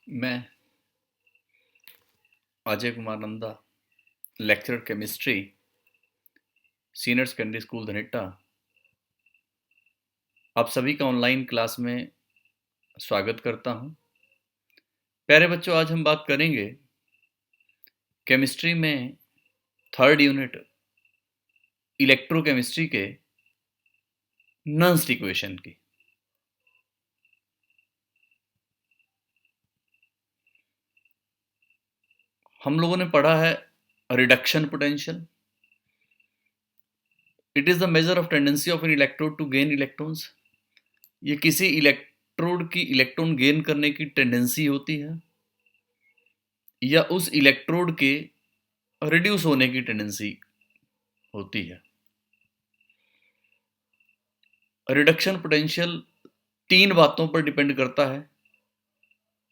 मैं Ajay Kumar Nanda, lecturer chemistry, senior secondary school Dhanitta, आप सभी का ऑनलाइन क्लास में स्वागत करता हूं। प्यारे बच्चों, आज हम बात करेंगे केमिस्ट्री में थर्ड यूनिट इलेक्ट्रोकेमिस्ट्री के नर्न्स्ट इक्वेशन की। हम लोगों ने पढ़ा है reduction potential. It is the measure of tendency of an electrode to gain electrons. ये किसी इलेक्ट्रोड की इलेक्ट्रॉन गेन करने की टेंडेंसी होती है या उस इलेक्ट्रोड के रिड्यूस होने की टेंडेंसी होती है। रिडक्शन पोटेंशियल तीन बातों पर डिपेंड करता है,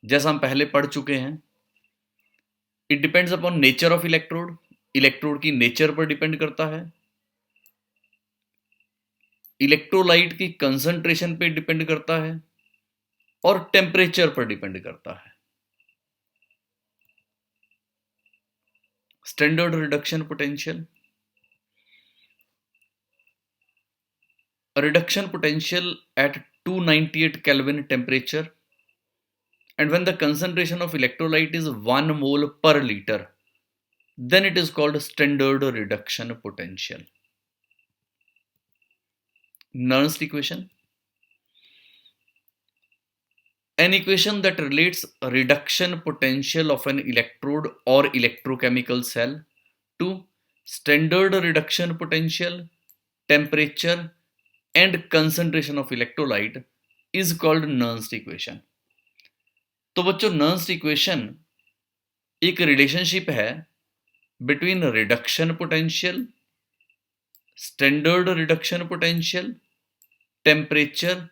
जैसा हम पहले पढ़ चुके हैं। It depends upon nature of electrode, electrode की नेचर पर डिपेंड करता है। इलेक्ट्रोलाइट की कंसंट्रेशन पे डिपेंड करता है और टेम्परेचर पर डिपेंड करता है। Standard reduction potential, reduction potential at 298 Kelvin temperature, and when the concentration of electrolyte is 1 mole per liter, then it is called standard reduction potential. Nernst equation, an equation that relates reduction potential of an electrode or electrochemical cell to standard reduction potential, temperature and concentration of electrolyte is called Nernst equation. तो बच्चों, नर्न्स्ट equation एक relationship है between reduction potential, standard reduction potential, temperature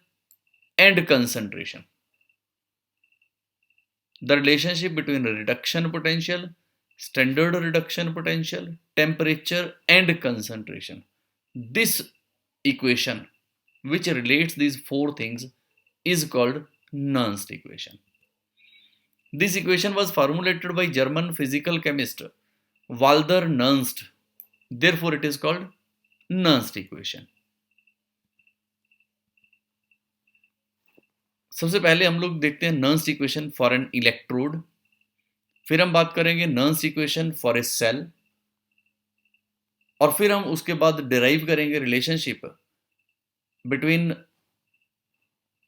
and concentration. The relationship between reduction potential, standard reduction potential, temperature and concentration. This equation, which relates these four things, is called Nernst equation. This equation was formulated by German physical chemist Walther Nernst. Therefore, it is called Nernst equation. सबसे पहले हम लोग देखते हैं Nernst equation for an electrode, फिर हम बात करेंगे Nernst equation for a cell, और फिर हम उसके बाद डिराइव करेंगे relationship between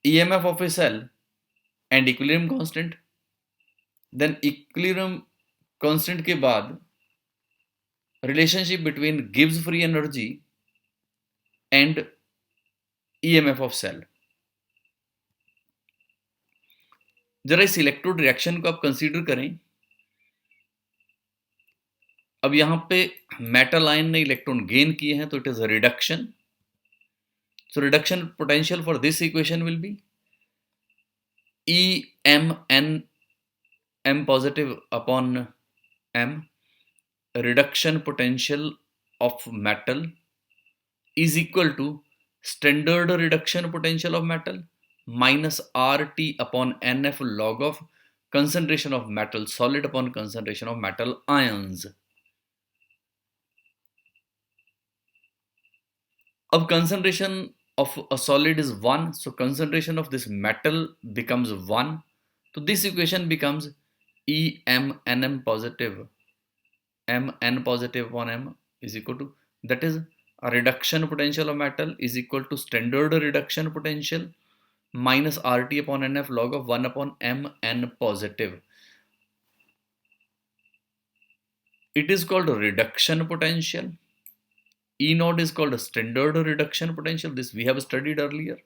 EMF of a cell and equilibrium constant. Then equilibrium constant के बाद relationship between Gibbs free energy and EMF of cell. जरा इस इलेक्ट्रोड रिएक्शन को आप कंसीडर करें। अब यहां पे मेटल आयन ने इलेक्ट्रॉन गेन किए हैं, तो it is reduction. So reduction potential for this equation will be E m n m positive upon m. Reduction potential of metal is equal to standard reduction potential of metal minus RT upon NF log of concentration of metal solid upon concentration of metal ions. अब concentration of a solid is 1, so concentration of this metal becomes 1. So this equation becomes EmNm positive Mn positive upon M is equal to, that is, a reduction potential of metal is equal to standard reduction potential minus RT upon NF log of 1 upon Mn positive. It is called reduction potential. E naught is called a standard reduction potential. This we have studied earlier.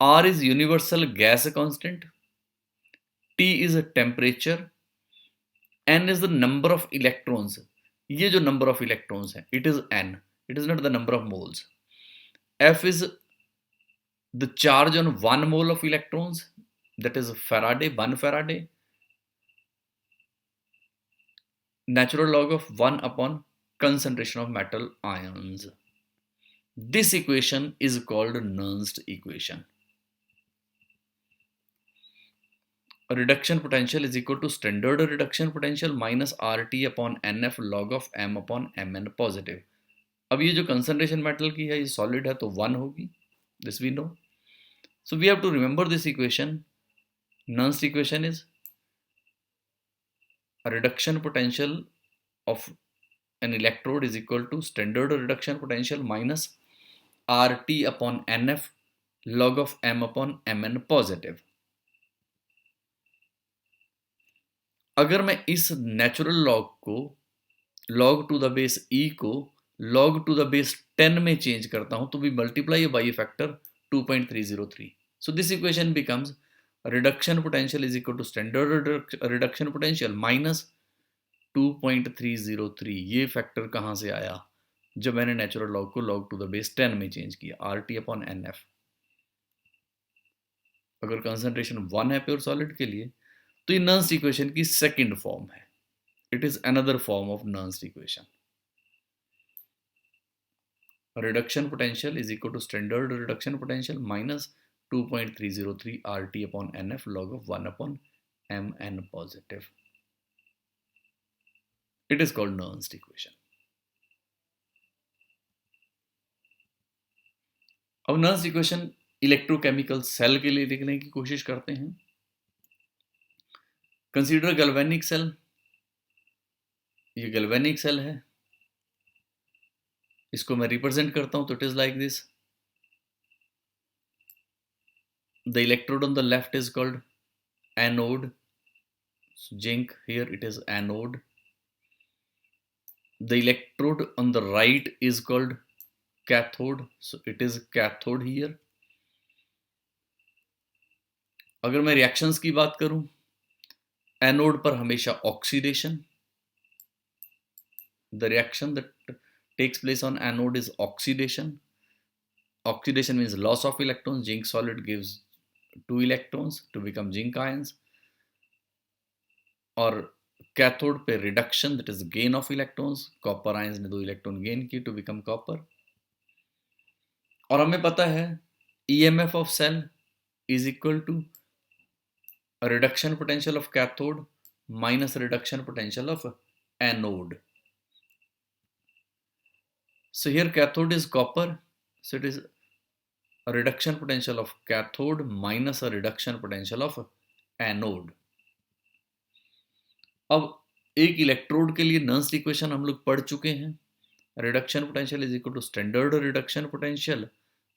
R is universal gas constant. T is a temperature. N is the number of electrons. ये जो number of electrons है, it is N. It is not the number of moles. F is the charge on 1 mole of electrons, that is Faraday, 1 Faraday. Natural log of 1 upon concentration of metal ions. This equation is called Nernst equation. Reduction potential is equal to standard reduction potential minus RT upon NF log of M upon Mn positive. अब ये जो concentration metal की है ये solid है तो 1 होगी, this we know. So we have to remember this equation. Nernst equation is a reduction potential of an electrode is equal to standard reduction potential minus RT upon NF log of M upon Mn positive. अगर मैं इस natural log को log to the base e को log to the base 10 में change करता हूं तो भी multiply by factor 2.303। So this equation becomes reduction potential is equal to standard reduction potential minus 2.303। ये फैक्टर कहां से आया? जब मैंने नेचुरल लॉग को log टू द बेस 10 में चेंज किया, RT अपॉन NF। अगर कंसंट्रेशन 1 है प्योर सॉलिड के लिए तो ये नर्न्स्ट इक्वेशन की सेकंड फॉर्म है। It is another form of Nernst equation. Reduction potential is equal to standard reduction potential minus 2.303 RT upon NF log of 1 upon Mn positive. It is called Nernst equation. अब Nernst equation electrochemical cell के लिए लिखने की कोशिश करते हैं। Consider galvanic cell. ये galvanic cell है, इसको मैं रिप्रेजेंट करता हूं तो it is like this. The electrode on the left is called anode, zinc, here it is anode. The electrode on the right is called cathode, so it is cathode here. अगर मैं reactions की बात करूं, anode पर हमेशा oxidation. The reaction that takes place on anode is oxidation. Oxidation means loss of electrons. Zinc solid gives 2 electrons to become zinc ions. और cathode पे reduction, that is gain of electrons. Copper ions ने 2 electron gain की to become copper. और हमें पता है EMF of cell is equal to reduction potential of cathode minus reduction potential of anode. So here cathode is copper, so it is a reduction potential of cathode minus a reduction potential of anode. अब एक electrode के लिए Nernst equation हम लोग पढ़ चुके हैं। Reduction potential is equal to standard reduction potential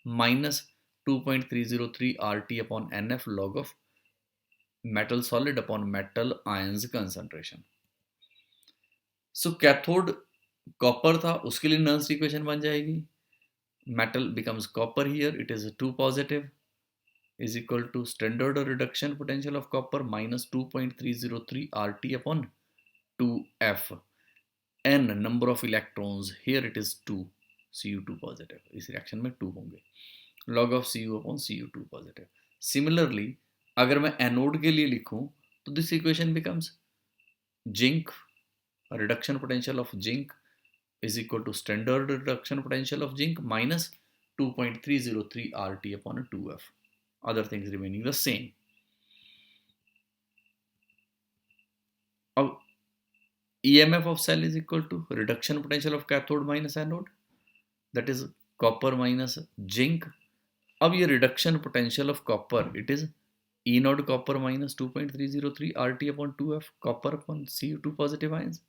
minus 2.303 RT upon NF log of metal solid upon metal ions concentration. So cathode copper था, उसके लिए नर्न्स्ट इक्वेशन बन जाएगी। Metal becomes copper here, it is 2 positive is equal to standard reduction potential of copper minus 2.303 RT upon 2F. N number of electrons, here it is 2, Cu2 positive. इस reaction में 2 होंगे, log of Cu upon Cu2 positive. Similarly, अगर मैं anode के लिए लिखूं तो this equation becomes zinc, reduction potential of zinc is equal to standard reduction potential of zinc minus 2.303 RT upon 2F. Other things remaining the same. अब EMF of cell is equal to reduction potential of cathode minus anode, that is copper minus zinc. अब ये reduction potential of copper, it is E naught copper minus 2.303 RT upon 2F copper upon Cu2 positive ions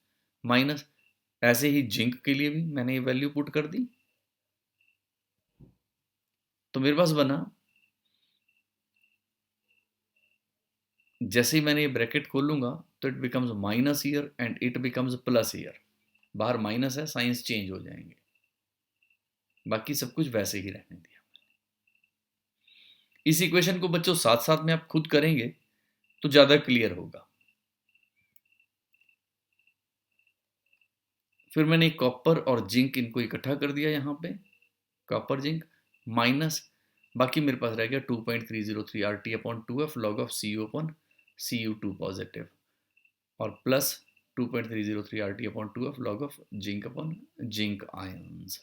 minus, ऐसे ही zinc के लिए भी मैंने ये value put कर दी तो मेरे पास बना, जैसे ही मैंने ये ब्रैकेट खोलूंगा तो it becomes minus year and it becomes plus year. बाहर माइनस है, साइंस चेंज हो जाएंगे, बाकी सब कुछ वैसे ही रहने दिया। इस इक्वेशन को बच्चों साथ साथ में आप खुद करेंगे तो ज्यादा क्लियर होगा। फिर मैंने कॉपर और जिंक इनको इकट्ठा कर दिया यहाँ पे, कॉपर जिंक माइनस, बाकी मेरे पास रह गया 2.303 RT upon 2F log of Cu upon Cu2 positive और plus 2.303 RT upon 2F log of zinc upon zinc ions.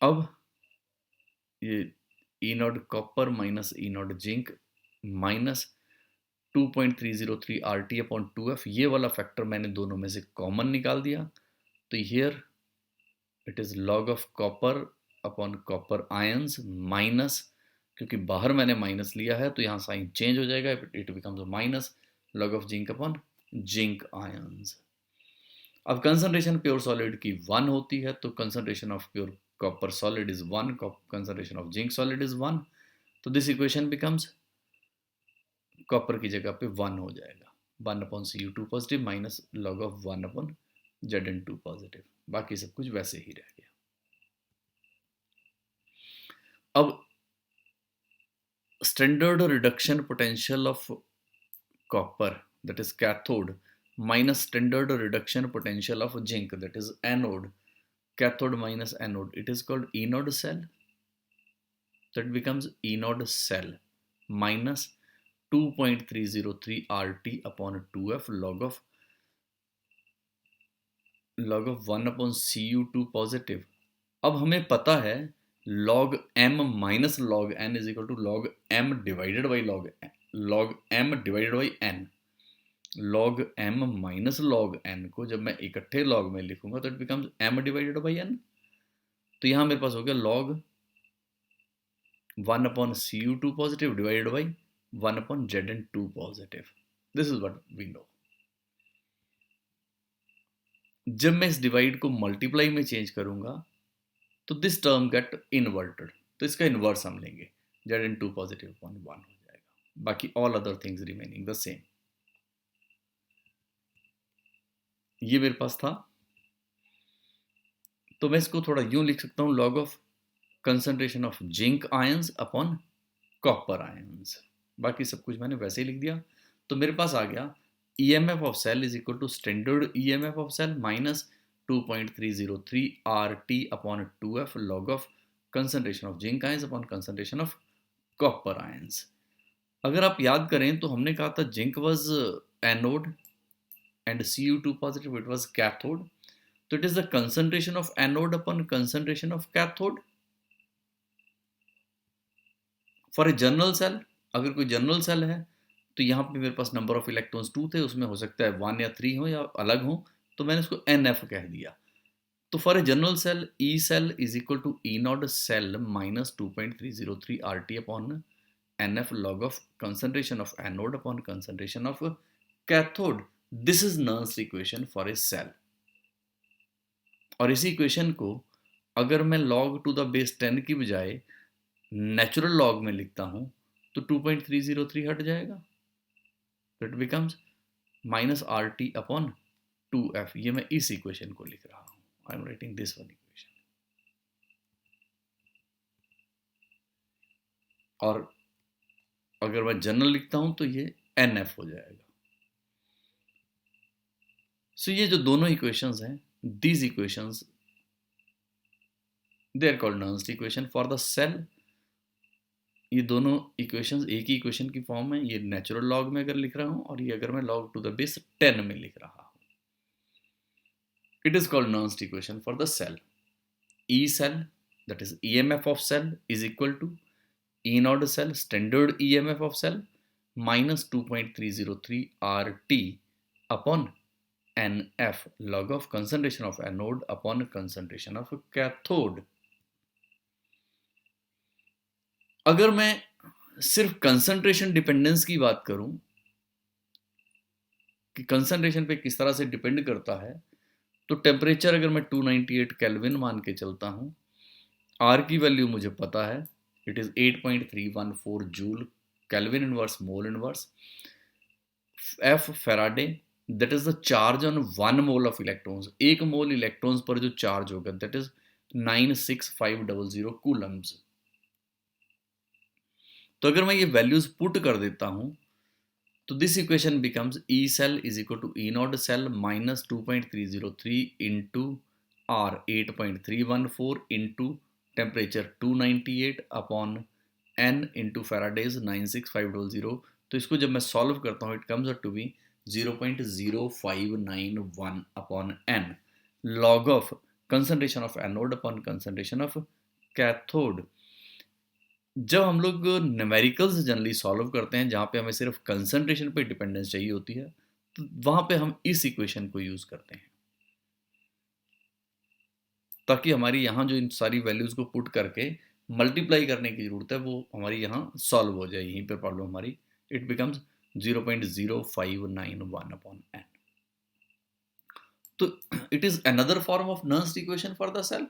अब ये E naught copper minus E naught zinc minus 2.303 R T upon 2F, ये वाला factor मैंने दोनों में से common निकाल दिया, तो here it is log of copper upon copper ions minus, क्योंकि बाहर मैंने माइनस लिया है तो यहाँ साइन चेंज हो जाएगा, it becomes minus log of zinc upon zinc ions. अब कंसंट्रेशन प्योर सॉलिड की 1 होती है, तो concentration of pure copper solid is 1, concentration of zinc solid is 1, तो दिस इक्वेशन बिकम्स कॉपर की जगह पे 1 हो जाएगा, 1 upon Cu2 positive minus log of 1 upon Zn2 positive, बाकी सब कुछ वैसे ही रह गया। अब standard reduction potential of copper that is cathode minus standard reduction potential of zinc that is anode, cathode minus anode, it is called anode cell, that becomes anode cell minus 2.303 RT upon 2F log of 1 upon Cu2 positive. अब हमें पता है log m minus log n is equal to log m divided by log m divided by n। log m minus log n को जब मैं इकट्ठे log में लिखूंगा तो it becomes m divided by n, तो यहां मेरे पास हो गया log 1 upon Cu2 positive divided by 1 upon Zn2 positive. This is what we know. जब मैं इस डिवाइड को मल्टीप्लाई में चेंज करूंगा तो दिस टर्म गेट इन्वर्टेड, तो इसका इन्वर्स हम लेंगे, Zn2 पॉजिटिव अपॉन 1 हो जाएगा, बाकी all other things remaining the same. ये मेरे पास था, तो मैं इसको थोड़ा यूं लिख सकता हूं, log of concentration of zinc ions upon copper ions, बाकी सब कुछ मैंने वैसे ही लिख दिया। तो मेरे पास आ गया EMF of cell is equal to standard EMF of cell minus 2.303 RT upon 2F log of concentration of zinc ions upon concentration of copper ions. अगर आप याद करें तो हमने कहा था zinc was anode and Cu2 positive it was cathode, तो it is the concentration of anode upon concentration of cathode for a general cell. अगर कोई जनरल सेल है तो यहाँ पे मेरे पास नंबर ऑफ इलेक्ट्रॉन्स 2 थे, उसमें हो सकता है 1 या 3 हो या अलग हो, तो मैंने उसको NF कह दिया। तो for a general cell E cell is equal to E naught cell minus 2.303 RT upon NF log of concentration of anode upon concentration of cathode. This is Nernst equation for a cell. और इसी equation को अगर मैं log to the base 10 की बजाय natural log में लिखता हूं तो 2.303 हट जाएगा, तो it becomes minus RT upon 2F। ये मैं इस इक्वेशन को लिख रहा हूं, I am writing this one equation. और अगर मैं जनरल लिखता हूं तो ये NF हो जाएगा। सो ये जो दोनों इक्वेशंस हैं, these equations they are called Nernst equation for the cell। ये दोनों इक्वेशंस एक ही इक्वेशन की फॉर्म है, ये नेचुरल लॉग में अगर लिख रहा हूं और ये अगर मैं log टू द बेस 10 में लिख रहा हूं, it is called Nernst equation for the cell। E cell that is EMF of cell is equal to E naught cell standard EMF of cell minus 2.303 RT upon NF log of concentration of anode upon concentration of cathode। अगर मैं सिर्फ concentration dependence की बात करूं कि concentration पे किस तरह से डिपेंड करता है, तो टेम्परेचर अगर मैं 298 केल्विन मान के चलता हूं, आर की वैल्यू मुझे पता है, it is 8.314 joule kelvin inverse mole inverse. F Faraday that is the charge on 1 mole of electrons, 1 mole electrons पर जो चार्ज होगा दैट इज 96500 कूलम्स। तो अगर मैं ये वैल्यूज पुट कर देता हूं तो this equation becomes E cell is equal to E naught cell minus 2.303 into R 8.314 into temperature 298 upon N into Faraday's 96500। तो इसको जब मैं सॉल्व करता हूँ it comes out to be 0.0591 upon N log of concentration of anode upon concentration of cathode, जब हम लोग numericals generally solve करते हैं जहाँ पे हमें सिर्फ कंसंट्रेशन पे डिपेंडेंस चाहिए होती है, तो वहाँ पे हम इस इक्वेशन को यूज़ करते हैं, ताकि हमारी यहाँ जो इन सारी वैल्यूज़ को पुट करके मल्टीप्लाई करने की ज़रूरत है वो हमारी यहाँ सॉल्व हो जाए, यहीं पर प्रॉब्लम हमारी इट बिकम्स 0.0591 अपॉन n. तो it is another form of Nernst equation for the cell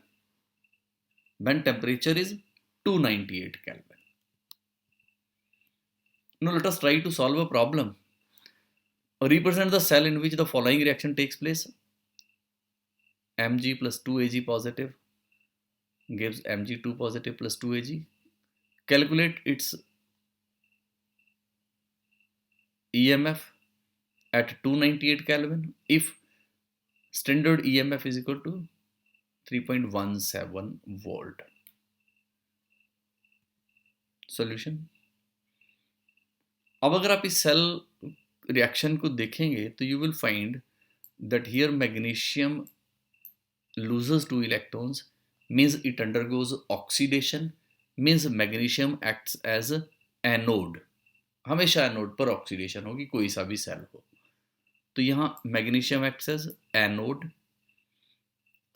when temperature is 298 Kelvin. Now let us try to solve a problem. Represent the cell in which the following reaction takes place. Mg plus 2Ag positive gives Mg2 positive plus 2Ag. Calculate its EMF at 298 Kelvin if standard EMF is equal to 3.17 volt. Solution. अब अगर आप इस cell reaction को देखेंगे तो you will find that here magnesium loses 2 electrons, means it undergoes oxidation, means magnesium acts as anode. हमेशा anode पर oxidation होगी कोई सा भी सेल हो, तो यहाँ magnesium acts as anode,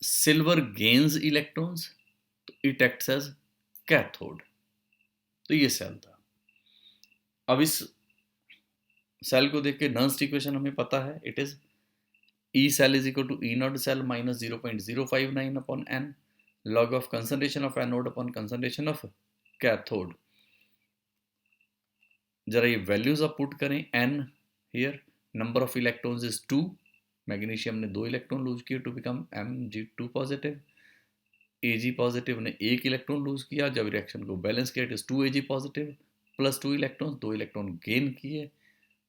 silver gains electrons, तो इट एक्ट्स एज कैथोड. तो ये सेल था. अब इस सेल को देख के नर्स्ट इक्वेशन हमें पता है, it is E cell is equal to E naught cell minus 0.059 upon n log of concentration of anode upon concentration of cathode. जरा ये वैल्यूज आप पुट करें. n here number of electrons is 2, magnesium ने 2 electron lose किए to become Mg2 positive, Ag positive ने 1 electron lose किया, जब reaction को बैलेंस किया it is 2Ag positive plus 2 electron, 2 electron gain किए,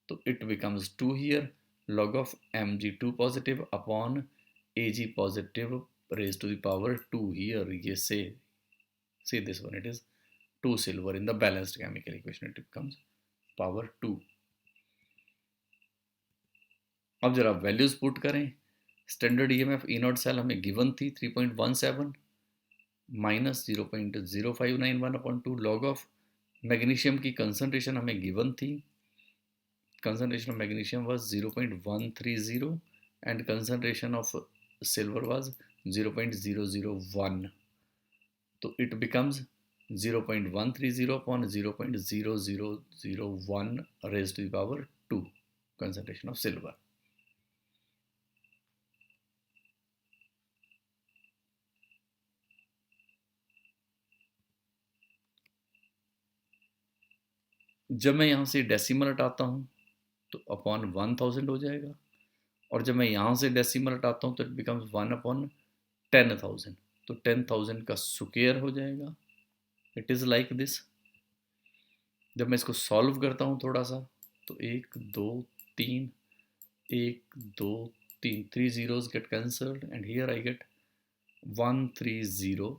तो it becomes 2 here log of Mg2 positive upon Ag positive raised to the power 2 here. ये say this one, it is 2 silver in the balanced chemical equation, it becomes power 2. अब जरा values put करें. Standard EMF E naught cell हमें given थी 3.17 minus 0.0591 upon 2 log of magnesium की concentration हमें given थी. Concentration of magnesium was 0.130 and concentration of silver was 0.001. So it becomes 0.130 upon 0.0001 raised to the power 2 concentration of silver. जब मैं यहाँ से decimal हटाता हूँ तो अपॉन 1000 हो जाएगा, और जब मैं यहाँ से डेसिमल हटाता हूँ तो इट बिकम्स 1 अपॉन 10,000, तो 10,000 का स्क्वायर हो जाएगा. It is like this. जब मैं इसको सॉल्व करता हूँ थोड़ा सा, तो 1 2 3 1 2 3 3 zeros get cancelled and here I get 1 3 0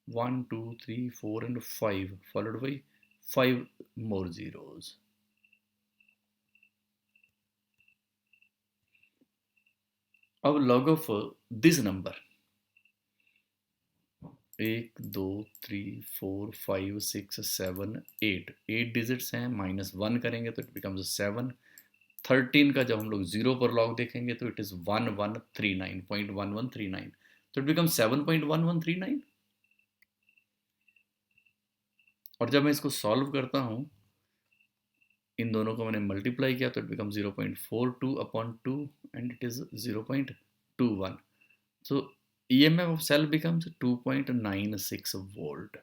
1 2 3 4 and 5 followed by 5 more zeros. अब log of this number 1 2 3 4 5 6 7 8 digits हैं, -1 करेंगे तो इट बिकम्स 7. 13 का जब हम लोग 0 पर लॉग देखेंगे तो इट इज 1139.1139, तो इट बिकम्स 7.1139. और जब मैं इसको सॉल्व करता हूँ, इन दोनों को मैंने मल्टीप्लाई किया तो it become 0.42 upon 2 and it is 0.21. So EMF of cell becomes 2.96 volt.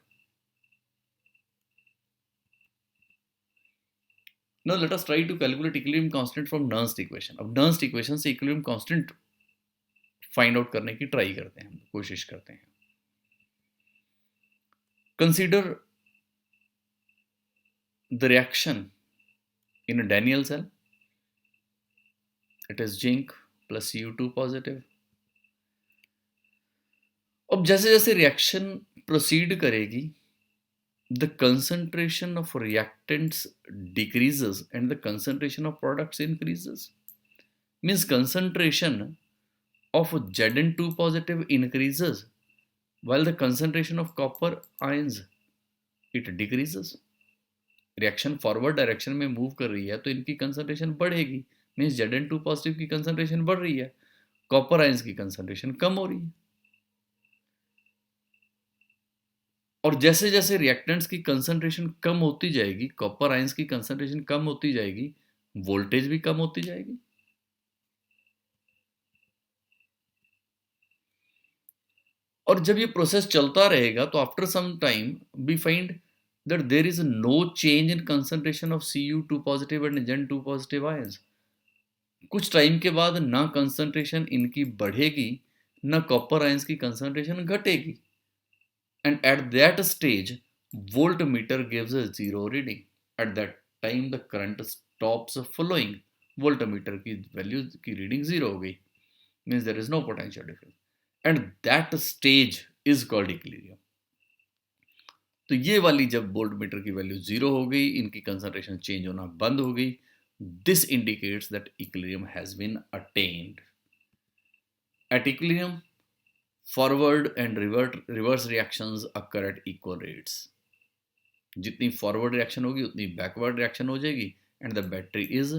Now let us try to calculate equilibrium constant from Nernst equation. अब Nernst equation से equilibrium constant फाइंड आउट करने की ट्राई करते हैं, कोशिश करते हैं. Consider the reaction in a Daniell cell. It is zinc plus Cu2 positive. अब जैसे जैसे रिएक्शन प्रोसीड करेगी, the concentration of reactants decreases and the concentration of products increases. Means concentration of Zn2 positive increases while the concentration of copper ions it decreases. Reaction forward direction में move कर रही है तो इनकी concentration बढ़ेगी, means Zn2 positive की concentration बढ़ रही है, कॉपर आयंस की कंसंट्रेशन कम हो रही है। और जैसे जैसे रिएक्टेंट्स की कंसंट्रेशन कम होती जाएगी, कॉपर आयंस की कंसंट्रेशन कम होती जाएगी, वोल्टेज भी कम होती जाएगी। और जब ये प्रोसेस चलता रहेगा तो after some time we find that there is no change in concentration of Cu2 positive and Zn2 positive ions. कुछ टाइम के बाद ना कंसंट्रेशन इनकी बढ़ेगी ना कॉपर आयंस की कंसंट्रेशन घटेगी, and at that stage voltmeter gives a zero reading. At that time the current stops flowing. voltmeter की वैल्यू की रीडिंग जीरो हो गई, means there is no potential difference, and that stage is called equilibrium. तो ये वाली जब voltmeter की value zero हो गई, इनकी कंसंट्रेशन चेंज होना बंद हो गई, this indicates that equilibrium has been attained. At equilibrium forward and reverse reactions occur at equal rates. जितनी फॉरवर्ड रिएक्शन होगी उतनी बैकवर्ड रिएक्शन हो जाएगी, and the battery is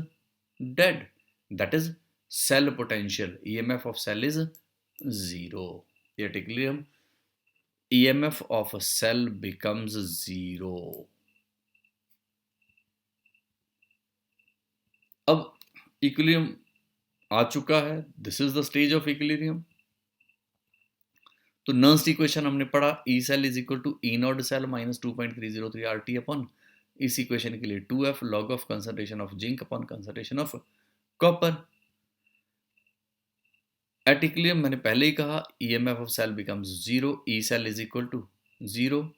dead. That is cell potential, EMF of cell is zero. At equilibrium EMF of a cell becomes zero. अब equilibrium आ चुका है, this is the stage of equilibrium. तो Nernst equation हमने पढ़ा, E cell is equal to E naught cell minus 2.303 RT upon, इस equation के लिए 2F log of concentration of zinc upon concentration of copper. At equilibrium मैंने पहले ही कहा EMF of cell becomes zero, E cell is equal to zero.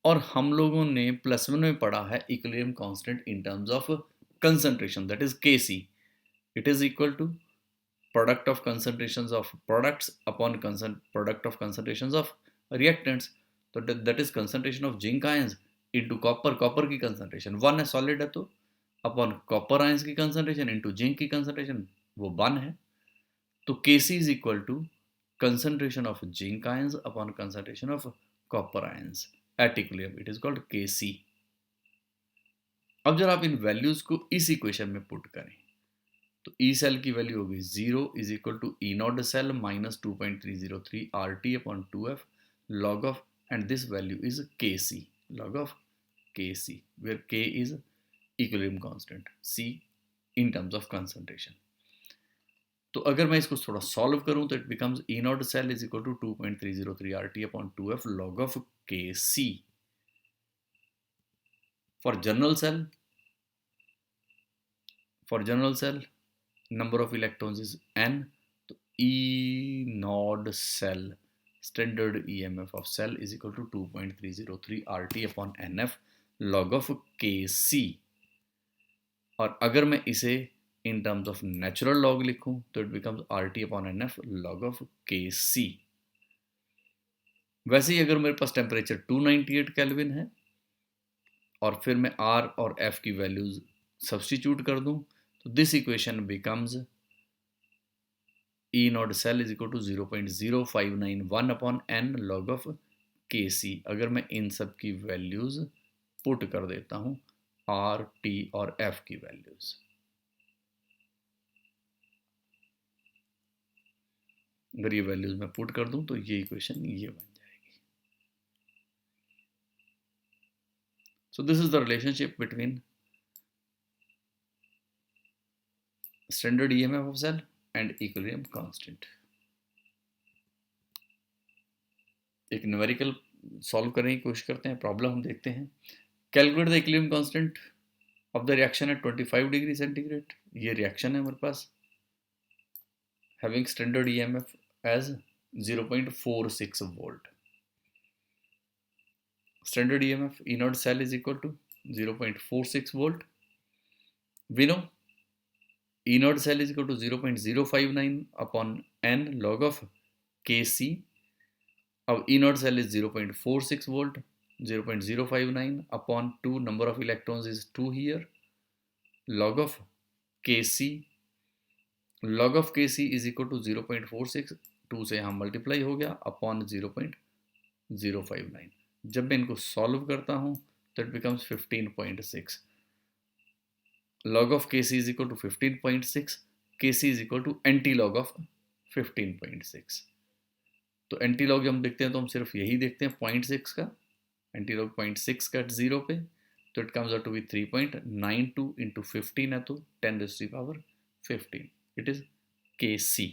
और हम लोगों ने +1 में पढ़ा है equilibrium constant in terms of concentration, that is Kc। It is equal to product of concentrations of products upon product of concentrations of reactants. तो that is concentration of zinc ions into copper, copper की concentration 1 है, solid है, तो upon copper ions की concentration into zinc की concentration वो 1 है। तो Kc is equal to concentration of zinc ions upon concentration of copper ions at equilibrium, it is called Kc। अब जरा आप इन वैल्यूज को इस इक्वेशन में पुट करें तो E सेल की वैल्यू होगी 0 is equal to E naught cell minus 2.303 RT upon 2F log of, and this value is Kc, log of Kc, where K is equilibrium constant, C in terms of concentration। तो अगर मैं इसको थोड़ा solve करूं तो it becomes E naught cell is equal to 2.303 RT upon 2F log of Kc। For general cell number of electrons is n, तो E naught cell standard EMF of cell is equal to 2.303 RT upon NF log of Kc। और अगर मैं इसे in terms of natural log लिखूं तो it becomes RT upon NF log of Kc। वैसे ही अगर मेरे पास टेम्परेचर 298 केल्विन है और फिर मैं R और F की वैल्यूज सब्स्टिट्यूट कर दूं तो this equation becomes E naught cell is equal to 0.0591 upon N log of Kc। अगर मैं इन सब की वैल्यूज पुट कर देता हूं, R, T और F की वैल्यूज, अगर ये वैल्यूज मैं पुट कर दूं तो ये इक्वेशन ये बन जाएगी। So this is the relationship between standard EMF of cell and equilibrium constant. एक न्यूमेरिकल सॉल्व करने की कोशिश करते हैं, प्रॉब्लम हम देखते हैं। Calculate the equilibrium constant of the reaction at 25 degree centigrade. ये रिएक्शन है हमारे पास, having standard EMF as 0.46 volt. Standard EMF E naught cell is equal to 0.46 volt. We know E naught cell is equal to 0.059 upon N log of Kc. अब E naught cell is 0.46 volt, 0.059 upon 2, number of electrons is 2 here, log of Kc, log of Kc is equal to 0.46, 2 से यहाँ multiply हो गया upon 0.059। 059। जब मैं इनको solve करता हूँ तो it becomes 15.6। log of Kc is equal to 15.6, Kc is equal to anti log of 15.6। तो एंटी लॉग जब हम देखते हैं तो हम सिर्फ यही देखते हैं 0.6 का, एंटी लॉग 0.6 का 0 पे, तो it comes out to be 3.92 into 15 है तो 10⁻15, it is Kc।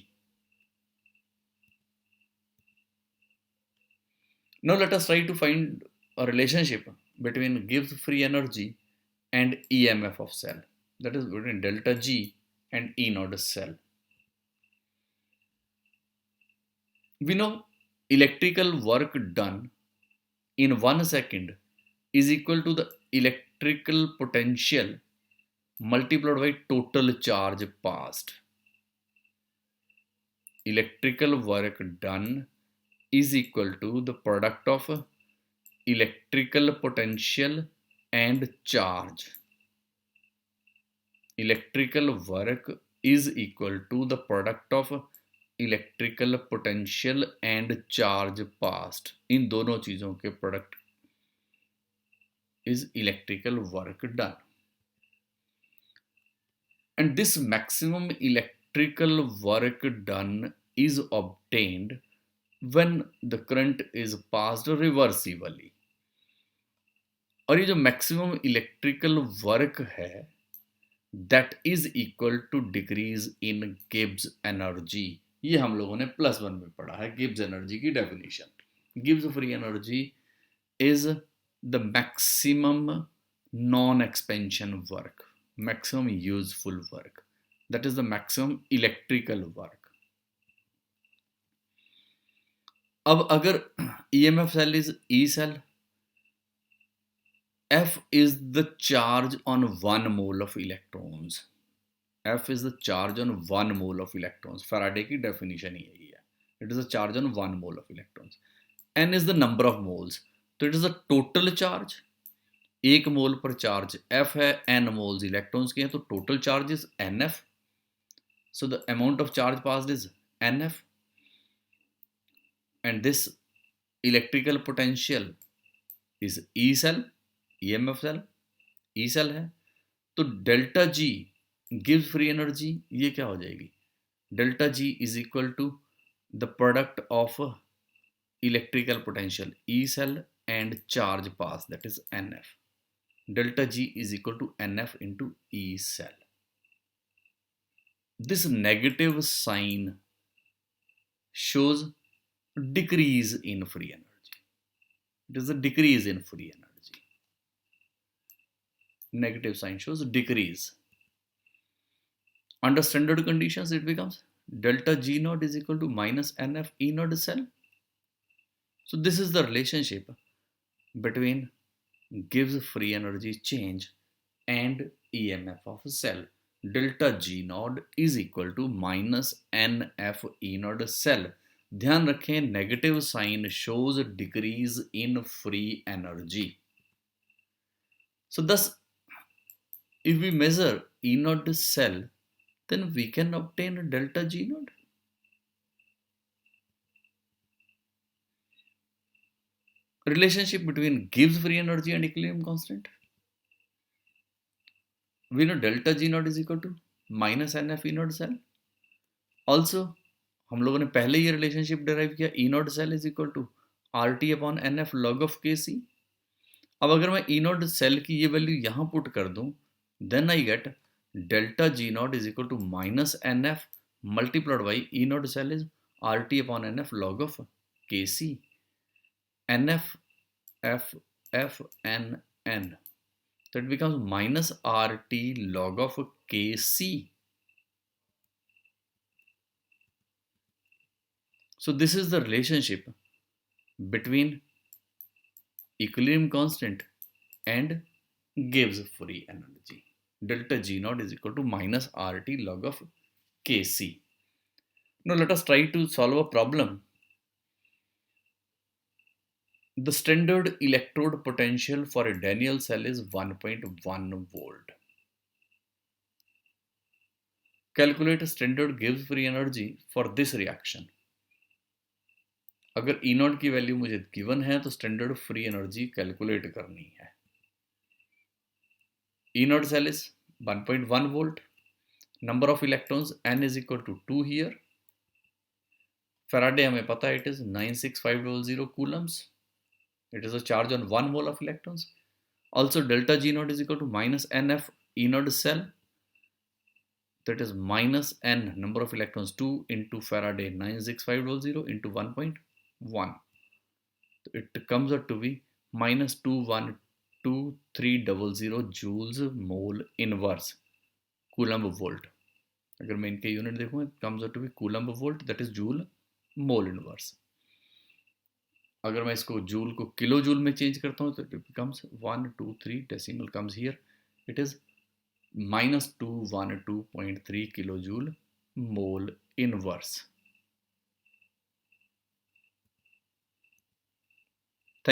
Now let us try to find a relationship between Gibbs free energy and EMF of cell, that is between delta G and E naught cell. We know electrical work done in 1 second is equal to the electrical potential multiplied by total charge passed. Electrical work done is equal to the product of electrical potential and charge. Electrical work is equal to the product of electrical potential and charge passed. इन दोनों चीजों के product is electrical work done. And this maximum electrical work done is obtained when the current is passed reversibly. और ये जो maximum electrical work है that is equal to decrease in Gibbs energy. ये हम लोगों ने +1 में पढ़ा है गिब्स एनर्जी की definition. Gibbs free energy is the maximum non expansion work, maximum useful work, that is the maximum electrical work. अब अगर EMF cell is E cell, F is the charge on 1 mole of electrons. F is the charge on 1 mole of electrons. Faraday की definition ही यही है. It is a charge on 1 mole of electrons. N is the number of moles. तो it is the total charge. 1 मोल पर charge F है, N moles electrons के हैं, तो total charge is NF. So the amount of charge passed is NF. And this electrical potential is E cell, EMF cell, E cell है। तो delta G गिव्स free energy, ये क्या हो जाएगी? Delta G is equal to the product of electrical potential E cell and charge pass, that is NF. Delta G is equal to NF into E cell. This negative sign shows decrease in free energy. It is a decrease in free energy. Negative sign shows decrease. Under standard conditions, it becomes delta G naught is equal to minus NF E naught cell. So this is the relationship between Gibbs free energy change and EMF of a cell. Delta G naught is equal to minus NF E naught cell. ध्यान रखें, negative sign shows decrease in free energy. So thus, if we measure E naught cell, then we can obtain delta G naught. Relationship between Gibbs free energy and equilibrium constant. We know delta G naught is equal to minus NF E naught cell. Also, हम लोगों ने पहले ये relationship derive किया, E naught cell is equal to RT upon NF log of Kc. अब अगर मैं E naught cell की ये वैल्यू यहाँ पुट कर दूं, then I get delta G naught is equal to minus NF multiplied by E naught cell is RT upon NF log of Kc. NF F F N N. So it becomes minus RT log of Kc. So this is the relationship between equilibrium constant and Gibbs free energy. Delta G naught is equal to minus RT log of Kc. Now let us try to solve a problem. The standard electrode potential for a Daniell cell is 1.1 volt. Calculate standard Gibbs free energy for this reaction. अगर E naught की value मुझे given है तो standard free energy calculate करनी है। E naught cell is 1.1 volt, number of electrons n is equal to 2 here, Faraday हमें पता है it is 96500 coulombs, it is a charge on 1 mole of electrons. Also delta G naught is equal to minus nf E naught cell, that is minus n number of electrons 2 into Faraday 96500 into 1.1. So it comes out to be minus 212,300 joules mole inverse coulomb volt. अगर मैं इनके unit देखूँ, it comes out to be coulomb volt, that is joule mole inverse. अगर मैं इसको joule को kilo joule में change करता हूँ तो it becomes 123 decimal comes here, it is minus 212.3 kilojoule mole inverse.